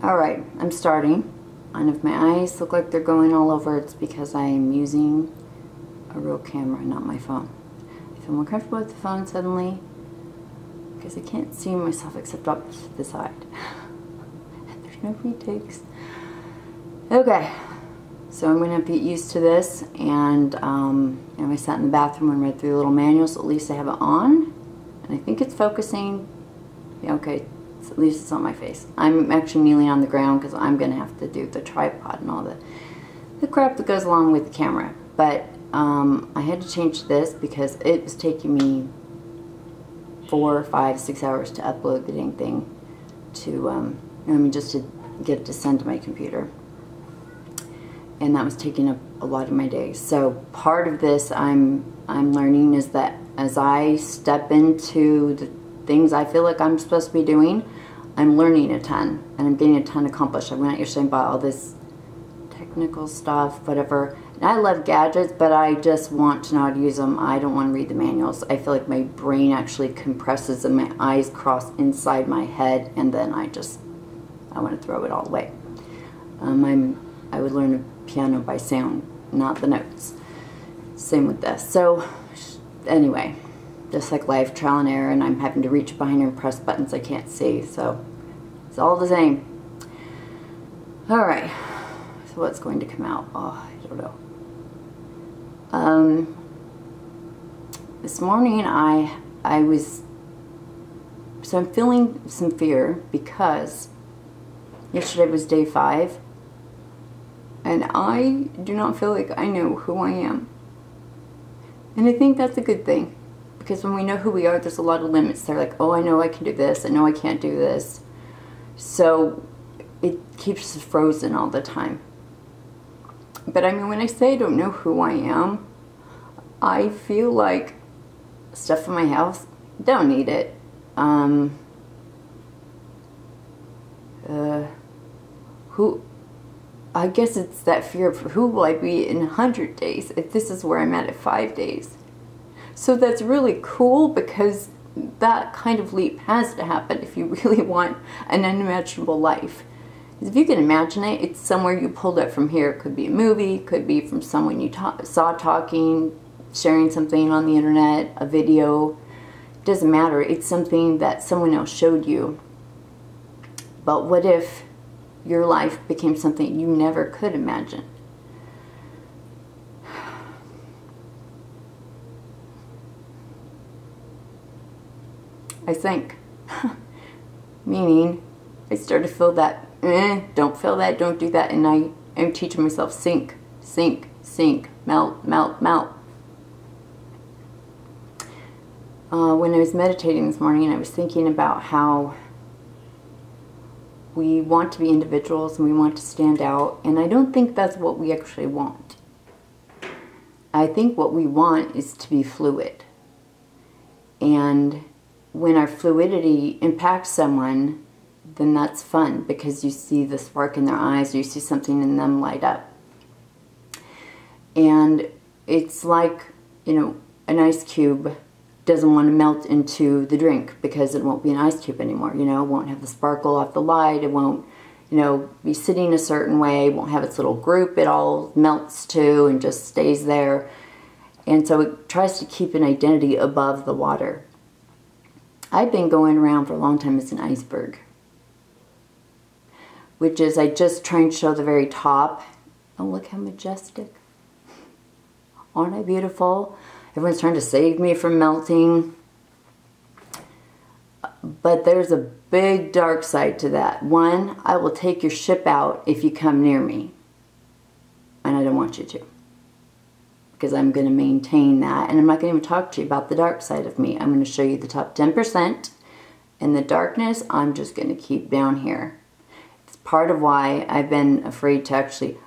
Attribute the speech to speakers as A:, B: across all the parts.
A: Alright, I'm starting. And if my eyes look like they're going all over, it's because I am using a real camera, not my phone. I feel more comfortable with the phone suddenly because I can't see myself except up to the side. And there's no retakes. Okay, so I'm going to get used to this, and I sat in the bathroom and read through the little manual, so at least I have it on. And I think it's focusing. Yeah, okay. At least it's on my face. I'm actually kneeling on the ground because I'm going to have to do the tripod and all the crap that goes along with the camera. But I had to change this because it was taking me 4, 5, 6 hours to upload the dang thing to, just to get it to send to my computer. And that was taking up a lot of my days. So part of this I'm learning is that as I step into the things I feel like I'm supposed to be doing, I'm learning a ton, and I'm getting a ton accomplished. I'm not usually about all this technical stuff, whatever. And I love gadgets, but I just want to know how to use them. I don't want to read the manuals. I feel like my brain actually compresses and my eyes cross inside my head, and then I want to throw it all away. I would learn a piano by sound, not the notes. Same with this. So anyway, just like life, trial and error, and I'm having to reach behind and press buttons I can't see, so it's all the same. Alright, so what's going to come out? Oh, I don't know. This morning I'm feeling some fear because yesterday was day 5, and I do not feel like I know who I am. And I think that's a good thing. Because when we know who we are, there's a lot of limits. They're like, oh, I know I can do this. I know I can't do this. So it keeps us frozen all the time. But I mean, when I say I don't know who I am, I feel like stuff in my house, don't need it. I guess it's that fear of who will I be in 100 days if this is where I'm at 5 days. So that's really cool because that kind of leap has to happen if you really want an unimaginable life. If you can imagine it, it's somewhere you pulled it from here. It could be a movie, it could be from someone you saw talking, sharing something on the internet, a video. It doesn't matter. It's something that someone else showed you. But what if your life became something you never could imagine? I think. Meaning, I start to feel that, don't feel that, don't do that, and I am teaching myself sink, sink, sink, melt, melt, melt. When I was meditating this morning, I was thinking about how we want to be individuals and we want to stand out, and I don't think that's what we actually want. I think what we want is to be fluid. And when our fluidity impacts someone, then that's fun because you see the spark in their eyes, or you see something in them light up. And it's like, an ice cube doesn't want to melt into the drink because it won't be an ice cube anymore, it won't have the sparkle off the light, it won't, be sitting a certain way, it won't have its little group, it all melts to and just stays there. And so it tries to keep an identity above the water. I've been going around for a long time as an iceberg, which is I just try and show the very top. Oh, look how majestic. Aren't I beautiful? Everyone's trying to save me from melting. But there's a big dark side to that. One, I will take your ship out if you come near me. And I don't want you to. Because I'm going to maintain that. And I'm not going to even talk to you about the dark side of me. I'm going to show you the top 10%. And the darkness, I'm just going to keep down here. It's part of why I've been afraid to actually...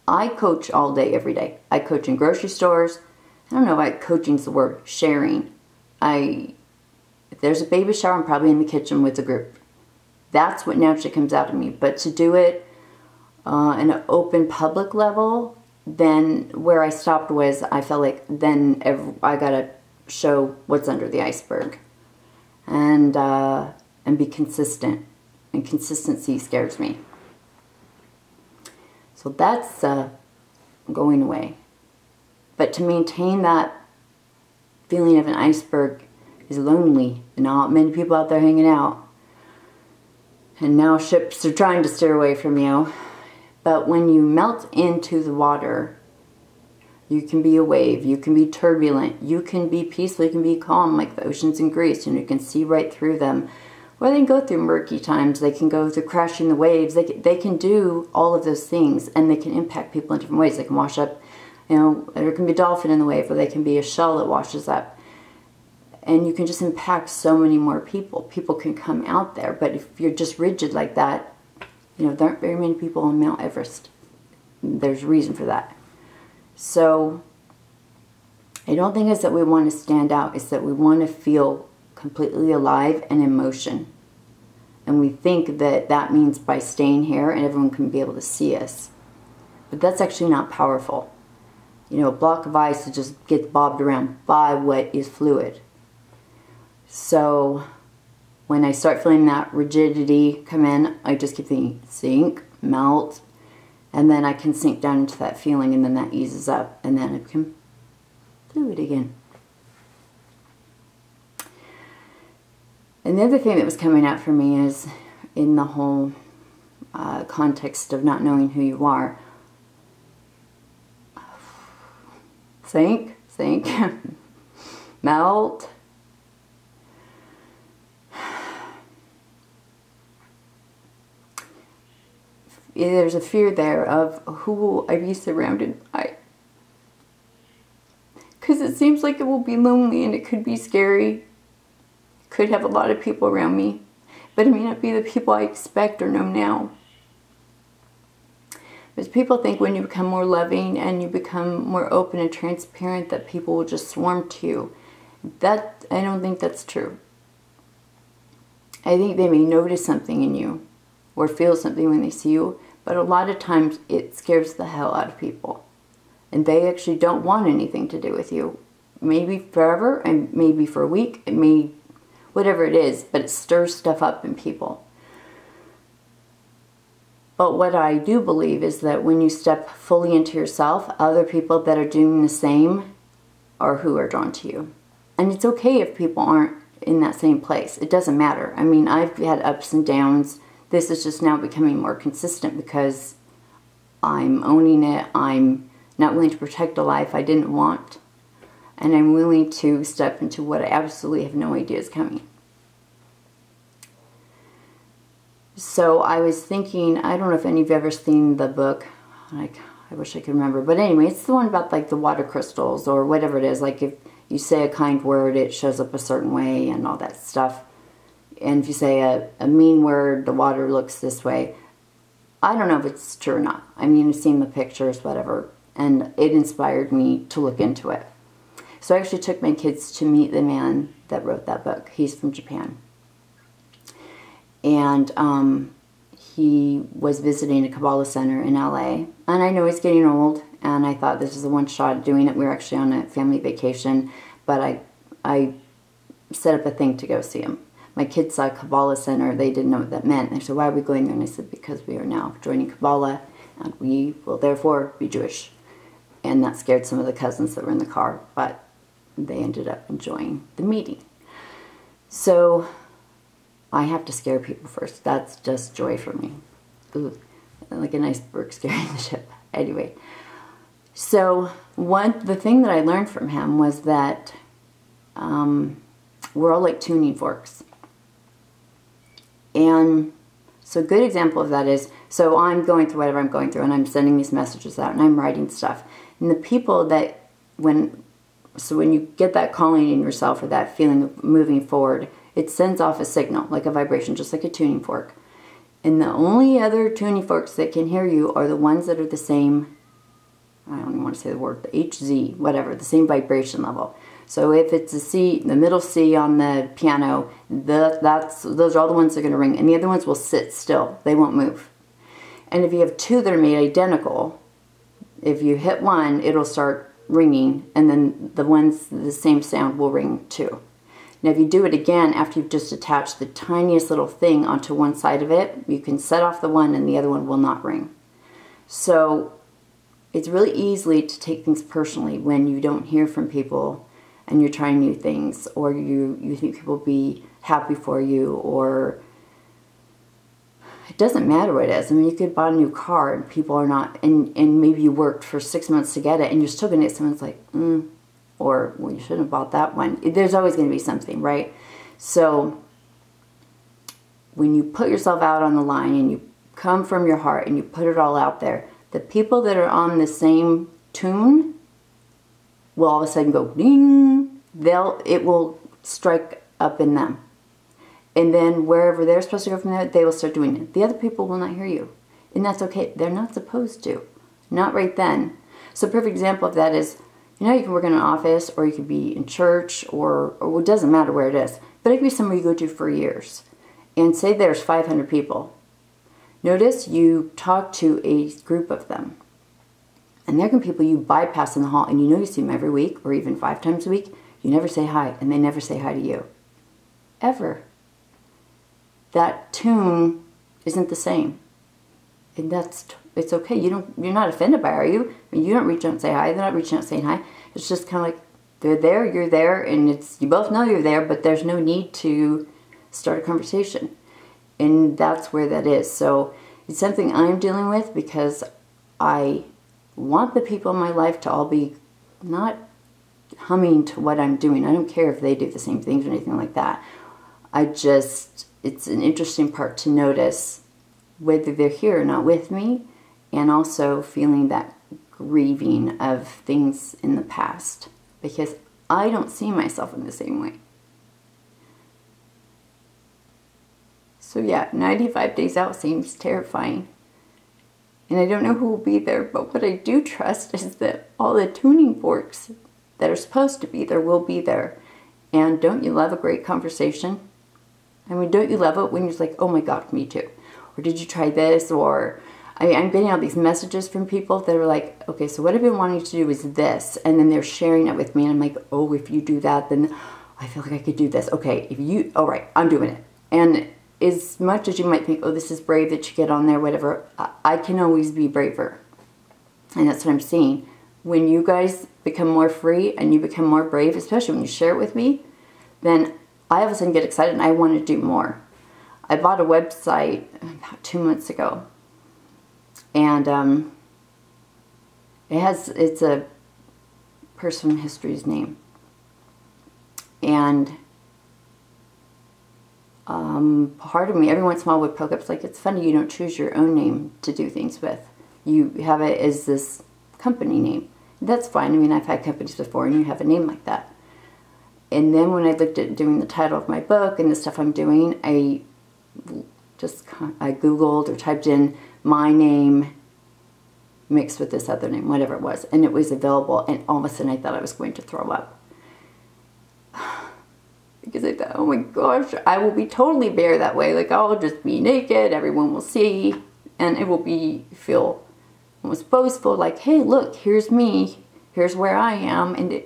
A: I coach all day, every day. I coach in grocery stores. I don't know if coaching's the word. Sharing. If there's a baby shower, I'm probably in the kitchen with the group. That's what naturally comes out of me. But to do it in an open public level... Then where I stopped was I felt like then I gotta show what's under the iceberg, and be consistent. And consistency scares me. So that's going away. But to maintain that feeling of an iceberg is lonely. Not many people out there hanging out. And now ships are trying to steer away from you. But when you melt into the water, you can be a wave, you can be turbulent, you can be peaceful, you can be calm like the oceans in Greece, and you can see right through them. Or they can go through murky times, they can go through crashing the waves, they can do all of those things, and they can impact people in different ways. They can wash up, you know, there can be a dolphin in the wave, or they can be a shell that washes up. And you can just impact so many more people. People can come out there, but if you're just rigid like that, you know, there aren't very many people on Mount Everest. There's a reason for that. So, I don't think it's that we want to stand out. It's that we want to feel completely alive and in motion. And we think that that means by staying here and everyone can be able to see us. But that's actually not powerful. You know, a block of ice just gets bobbed around by what is fluid. So, when I start feeling that rigidity come in, I just keep thinking, sink, melt, and then I can sink down into that feeling, and then that eases up, and then I become fluid again. And the other thing that was coming out for me is in the whole context of not knowing who you are. Sink, melt. There's a fear there of who will I be surrounded by. Because it seems like it will be lonely and it could be scary. Could have a lot of people around me. But it may not be the people I expect or know now. Because people think when you become more loving and you become more open and transparent that people will just swarm to you. I don't think that's true. I think they may notice something in you or feel something when they see you, but a lot of times it scares the hell out of people. And they actually don't want anything to do with you. Maybe forever, and maybe for a week, it may, whatever it is, but it stirs stuff up in people. But what I do believe is that when you step fully into yourself, other people that are doing the same are who are drawn to you. And it's okay if people aren't in that same place. It doesn't matter. I mean, I've had ups and downs. This is just now becoming more consistent because I'm owning it. I'm not willing to protect a life I didn't want. And I'm willing to step into what I absolutely have no idea is coming. So I was thinking, I don't know if any of you have ever seen the book. I wish I could remember. But anyway, it's the one about like the water crystals or whatever it is. Like if you say a kind word, it shows up a certain way and all that stuff. And if you say a mean word, the water looks this way. I don't know if it's true or not. I mean, I've seen the pictures, whatever. And it inspired me to look into it. So I actually took my kids to meet the man that wrote that book. He's from Japan. And he was visiting a Kabbalah center in LA. And I know he's getting old. And I thought this is the one shot at doing it. We were actually on a family vacation. But I set up a thing to go see him. My kids saw Kabbalah Center. They didn't know what that meant. They said, why are we going there? And I said, because we are now joining Kabbalah, and we will therefore be Jewish. And that scared some of the cousins that were in the car, but they ended up enjoying the meeting. So I have to scare people first. That's just joy for me. Ooh, like an iceberg scaring the ship. Anyway, so the thing that I learned from him was that we're all like tuning forks. And so a good example of that is, so I'm going through whatever I'm going through and I'm sending these messages out and I'm writing stuff. And the people that, when you get that calling in yourself or that feeling of moving forward, it sends off a signal, like a vibration, just like a tuning fork. And the only other tuning forks that can hear you are the ones that are the same, I don't even want to say the word, the HZ, whatever, the same vibration level. So if it's a C, the middle C on the piano, those are all the ones that are going to ring. And the other ones will sit still. They won't move. And if you have two that are made identical, if you hit one, it'll start ringing. And then the ones, the same sound will ring too. Now if you do it again after you've just attached the tiniest little thing onto one side of it, you can set off the one and the other one will not ring. So it's really easy to take things personally when you don't hear from people and you're trying new things, or you think people will be happy for you, or it doesn't matter what it is. I mean, you could buy a new car and people are not, and maybe you worked for 6 months to get it and you're still going to get someone's like, or, well, you shouldn't have bought that one. There's always going to be something, right? So when you put yourself out on the line and you come from your heart and you put it all out there, the people that are on the same tune will all of a sudden go ding. It will strike up in them. And then wherever they're supposed to go from there, they will start doing it. The other people will not hear you. And that's okay. They're not supposed to. Not right then. So a perfect example of that is, you know, you can work in an office, or you could be in church, or it doesn't matter where it is. But it could be somewhere you go to for years. And say there's 500 people. Notice you talk to a group of them. And there can be people you bypass in the hall, and you know you see them every week, or even 5 times a week. You never say hi, and they never say hi to you. Ever. That tune isn't the same. And it's okay. You're not offended by it, are you? I mean, you don't reach out and say hi. They're not reaching out saying hi. It's just kind of like, they're there, you're there, and you both know you're there, but there's no need to start a conversation. And that's where that is. So it's something I'm dealing with, because I want the people in my life to all be not humming to what I'm doing. I don't care if they do the same things or anything like that. It's an interesting part to notice whether they're here or not with me, and also feeling that grieving of things in the past, because I don't see myself in the same way. So yeah, 95 days out seems terrifying. And I don't know who will be there, but what I do trust is that all the tuning forks that are supposed to be there will be there. And don't you love a great conversation? I mean, don't you love it when you're like, oh my God, me too. Or did you try this? Or I'm getting all these messages from people that are like, okay, so what I've been wanting to do is this. And then they're sharing it with me. And I'm like, oh, if you do that, then I feel like I could do this. Okay, all right, I'm doing it. And as much as you might think, oh, this is brave that you get on there, whatever, I can always be braver. And that's what I'm seeing. When you guys become more free and you become more brave, especially when you share it with me, then I all of a sudden get excited and I want to do more. I bought a website about 2 months ago. And it's a person history's name. And part of me every once in a while would poke up. It's like, it's funny you don't choose your own name to do things with. You have it as this company name. That's fine. I mean, I've had companies before and you have a name like that. And then when I looked at doing the title of my book and the stuff I'm doing, I Googled or typed in my name mixed with this other name, whatever it was, and it was available, and all of a sudden I thought I was going to throw up. Because I thought, oh my gosh, I will be totally bare that way. Like, I'll just be naked, everyone will see, and it will feel almost boastful, like, hey, look, here's me, here's where I am, and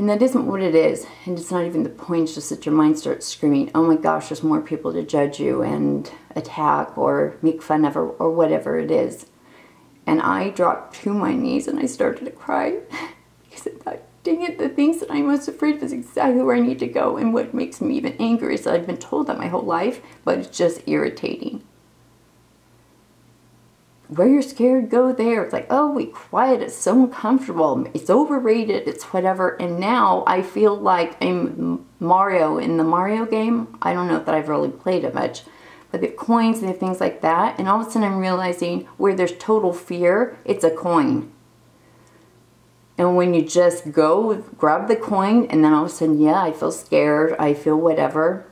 A: that isn't what it is. And it's not even the point. It's just that your mind starts screaming, oh my gosh, there's more people to judge you and attack or make fun of or whatever it is. And I dropped to my knees and I started to cry. Because I thought, dang it, the things that I'm most afraid of is exactly where I need to go. And what makes me even angry is that I've been told that my whole life, but it's just irritating. Where you're scared, go there. It's like, oh, be quiet. It's so uncomfortable. It's overrated. It's whatever. And now I feel like I'm Mario in the Mario game. I don't know that I've really played it much. But the coins and the things like that. And all of a sudden I'm realizing where there's total fear, it's a coin. And when you just go grab the coin and then all of a sudden, yeah, I feel scared. I feel whatever.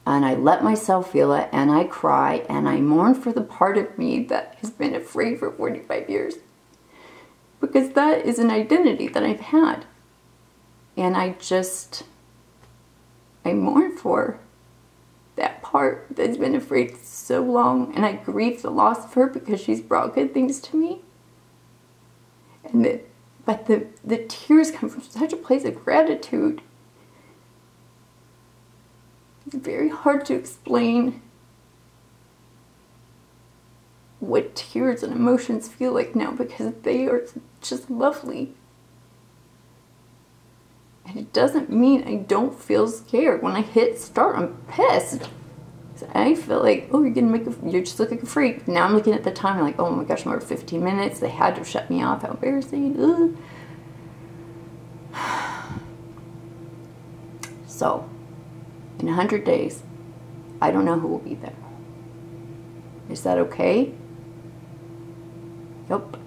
A: And I let myself feel it, and I cry, and I mourn for the part of me that has been afraid for 45 years. Because that is an identity that I've had. And I mourn for that part that's been afraid so long. And I grieve the loss of her because she's brought good things to me. But the tears come from such a place of gratitude. It's very hard to explain. what tears and emotions feel like now, because they are just lovely. And it doesn't mean I don't feel scared. When I hit start, I'm pissed. I feel like, oh, you're just looking like a freak. Now I'm looking at the time, I'm like, oh my gosh, I'm over 15 minutes. They had to shut me off. How embarrassing. Ugh. So, in 100 days, I don't know who will be there. Is that okay? Yep.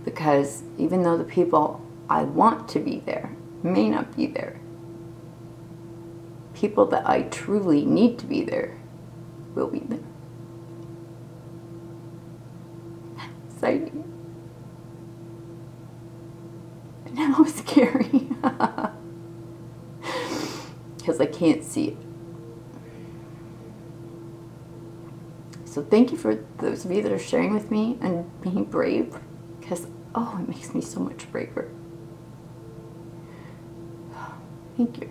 A: Because even though the people I want to be there may not be there, people that I truly need to be there will be there. Exciting. And now it's scary. Because I can't see it. So thank you for those of you that are sharing with me and being brave, because, oh, it makes me so much braver. Thank you.